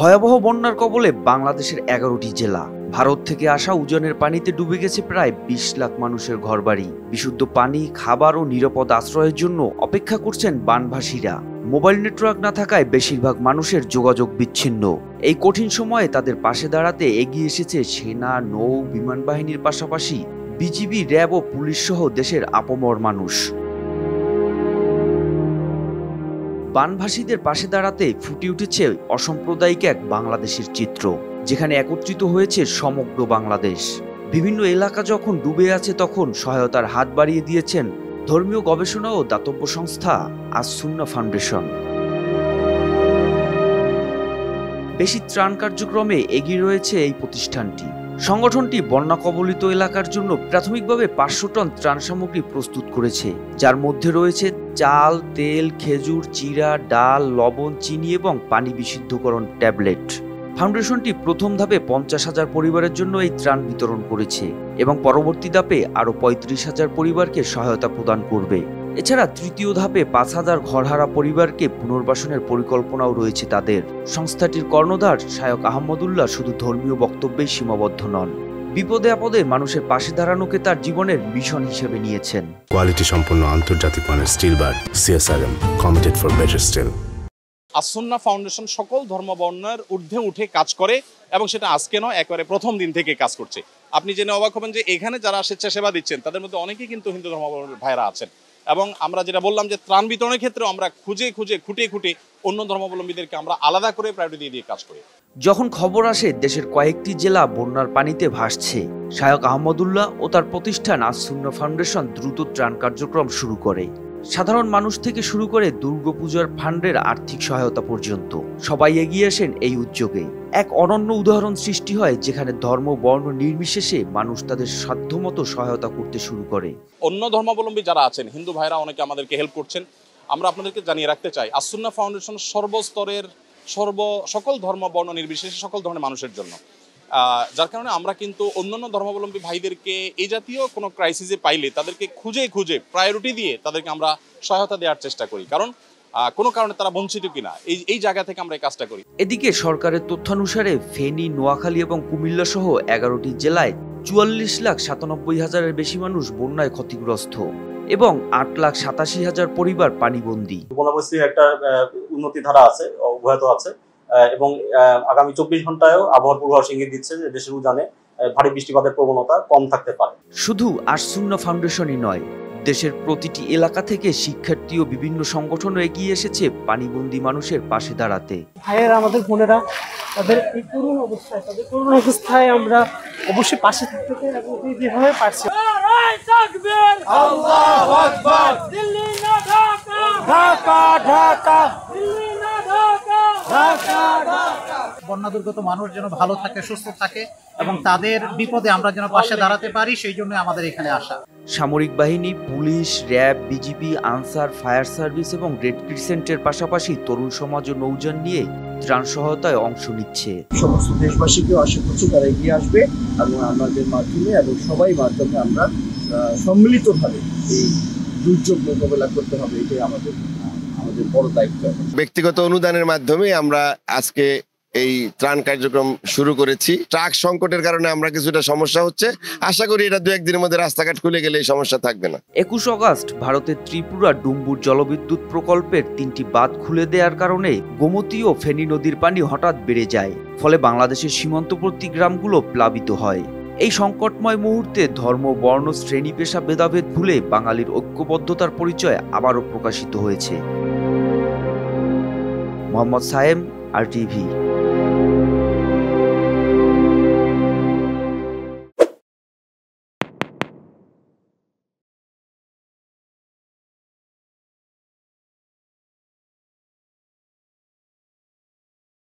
ভয়াবহ বন্যার কবলে বাংলাদেশের ১১টি জেলা। ভারত থেকে আসা উজানের পানিতে ডুবে গেছে প্রায় ২০ লাখ মানুষের ঘরবাড়ি। বিশুদ্ধ পানি, খাবার ও নিরাপদ আশ্রয়ের জন্য অপেক্ষা করছেন বানভাসীরা। মোবাইল নেটওয়ার্ক না থাকায় বেশিরভাগ মানুষের যোগাযোগ বিচ্ছিন্ন। এই কঠিন সময়ে তাদের পাশে দাঁড়াতে এগিয়ে এসেছে সেনা, নৌ, বিমান বাহিনীর পাশাপাশি বিজিবি, র্যাব ও পুলিশ সহ দেশের আপামর মানুষ। বানভাসীদের পাশে দাঁড়াতে ফুটে উঠেছে অসাম্প্রদায়িক এক বাংলাদেশের চিত্র, যেখানে একত্রিত হয়েছে সমগ্র বাংলাদেশ। বিভিন্ন এলাকা যখন ডুবে আছে তখন সহায়তার হাত বাড়িয়ে দিয়েছেন ধর্মীয় গবেষণা ও দাতব্য সংস্থা আস-সুন্নাহ ফাউন্ডেশন। বেশি ত্রাণ কার্যক্রমে এগিয়ে রয়েছে এই প্রতিষ্ঠানটি। সংগঠনটি বন্যা কবলিত এলাকার জন্য প্রাথমিকভাবে ৫০০ টন ত্রাণ সামগ্রী প্রস্তুত করেছে, যার মধ্যে রয়েছে চাল, তেল, খেজুর, চিড়া, ডাল, লবণ, চিনি এবং পানি বিশুদ্ধকরণ ট্যাবলেট। ফাউন্ডেশনটি প্রথম ধাপে ৫০,০০০ পরিবারের জন্য এই ত্রাণ বিতরণ করেছে এবং পরবর্তী ধাপে আরও ৩৫,০০০ পরিবারকে সহায়তা প্রদান করবে। এছাড়া তৃতীয় ধাপে ৫,০০০ ঘরহারা পরিবারকে পুনর্বাসনের পরিকল্পনাও রয়েছে তাদের। সংস্থাটির কর্ণধার শায়ক আহমদুল্লাহ শুধু ধর্মীয় বক্তব্যেই সীমাবদ্ধ নন, বিপদে আপদে মানুষের পাশে দাঁড়ানোকে তার জীবনের মিশন হিসেবে নিয়েছেন। কোয়ালিটি সম্পন্ন আন্তর্জাতিক মানের steel bar CSRM, committed for better steel. As Sunnah foundation সকল ধর্মবর্ণের ঊর্ধ্বে উঠে কাজ করে এবং সেটা আজকে নয়, একেবারে প্রথম দিন থেকে কাজ করছে। আপনি জেনে অবাক হবেন যে এখানে যারা স্বেচ্ছাসেবা দিচ্ছেন তাদের মধ্যে অনেকেই কিন্তু হিন্দু ধর্মাবলম্বী ভাইরা আছেন। এবং আমরা যেটা বললাম যে ত্রাণ বিতরণের ক্ষেত্রেও আমরা খুঁটে অন্য ধর্মাবলম্বীদেরকে আমরা আলাদা করে প্রায়োরিটি দিয়ে কাজ করি। যখন খবর আসে দেশের কয়েকটি জেলা বন্যার পানিতে ভাসছে, শায়ক আহমদুল্লাহ ও তার প্রতিষ্ঠান আস-সুন্নাহ ফাউন্ডেশন দ্রুত ত্রাণ কার্যক্রম শুরু করে। সাধারণ মানুষ থেকে শুরু করে দুর্গাপূজার ফান্ডের আর্থিক সহায়তা পর্যন্ত সবাই এগিয়ে আসেন এই উদ্যোগে। এক অনন্য উদাহরণ সৃষ্টি হয় যেখানে ধর্ম, বর্ণ নির্বিশেষে মানুষ তাদের সাধ্যমতো সহায়তা করতে শুরু করে। অন্য ধর্মাবলম্বী যারা আছেন, হিন্দু ভাইরা অনেকে আমাদেরকে হেল্প করছেন। আমরা আপনাদেরকে জানিয়ে রাখতে চাই আস-সুন্নাহ ফাউন্ডেশন সর্বস্তরের সকল ধর্ম, বর্ণ নির্বিশেষে সকল ধরনের মানুষের জন্য। যার কারণে আমরা কিন্তু অন্যান্য ধর্মাবলম্বী ভাইদেরকে এই জাতীয় কোনো ক্রাইসিসে পাইলে তাদেরকে খুঁজে প্রায়োরিটি দিয়ে তাদেরকে আমরা সহায়তা দেওয়ার চেষ্টা করি, কারণ কোনো কারণে তারা বঞ্চিত কিনা এই জায়গা থেকে আমরা এই কাজটা করি। এদিকে সরকারের তথ্যানুসারে ফেনী, নোয়াখালী এবং কুমিল্লা সহ ১১টি জেলায় ৪৪,৯৭,০০০-এর বেশি মানুষ বন্যায় ক্ষতিগ্রস্ত এবং ৮,৮৭,০০০ পরিবার পানিবন্দী। বন্যা পরিস্থিতির একটা উন্নতি ধারা আছে, অব্যাহত আছে এবং আগামী ২৪ ঘন্টায়ও আবহাওয়ার পূর্বাভাস ইঙ্গিত দিচ্ছে যে দেশের উজানে ভারী বৃষ্টিপাতের প্রবণতা কম থাকতে পারে। শুধু আস-সুন্নাহ ফাউন্ডেশনই নয়, দেশের প্রতিটি এলাকা থেকে শিক্ষার্থী ও বিভিন্ন সংগঠনও এগিয়ে এসেছে পানিবন্দী মানুষের পাশে দাঁড়াতে। ভাইয়েরা, আমাদের বোনেরা, তাদের এই করুণ অবস্থায় আমরা অবশ্যই পাশে থাকতে চাই এবং যেভাবে পারছি। আল্লাহু আকবার। দিল্লি না ঢাকা, ঢাকা ঢাকা, দিল্লি না ঢাকা, ঢাকা ঢাকা। বন্যা দুর্গত মানুষ যেন ভালো থাকে, সুস্থ থাকে এবং তাদের বিপদে আমরা যেন পাশে দাঁড়াতে পারি, সেই জন্য আমাদের এখানে আসা। সামরিক বাহিনী, police, RAB, BGB, answer, fire service এবং রেড ক্রিসেন্টের পাশাপাশি তরুণ সমাজ ও নৌযান নিয়ে ত্রাণ সহায়তায় অংশ নিচ্ছে। সমস্ত দেশবাসীকেও আশা করছি তারা এগিয়ে আসবে এবং আমাদের মাধ্যমে এবং সবাই মাধ্যমে আমরা সম্মিলিতভাবে এই দুর্যোগ মোকাবেলা করতে হবে। এটাই আমাদের বড় দায়িত্ব। ব্যক্তিগত অনুদানের মাধ্যমে আমরা আজকে এই ত্রাণ কার্যক্রম শুরু করেছি। ট্রাক সংকটের কারণে আমরা কিছুটা সমস্যা হচ্ছে, আশা করি এটা ২-১ দিনের মধ্যে রাস্তাঘাট খুলে গেলে এই সমস্যা থাকবে না। ২১ আগস্ট ভারতের ত্রিপুরা ডুম্বুর জলবিদ্যুৎ প্রকল্পের ৩টি বাঁধ খুলে দেওয়ার কারণে গোমতী ও ফেনী নদীর পানি হঠাৎ বেড়ে যায়, ফলে বাংলাদেশের সীমান্তবর্তী গ্রামগুলো প্লাবিত হয়। এই সংকটময় মুহূর্তে ধর্ম, বর্ণ, শ্রেণী, পেশা ভেদাভেদ ভুলে বাঙালির ঐক্যবদ্ধতার পরিচয় আবারও প্রকাশিত হয়েছে। মোহাম্মদ সায়েম, RTV।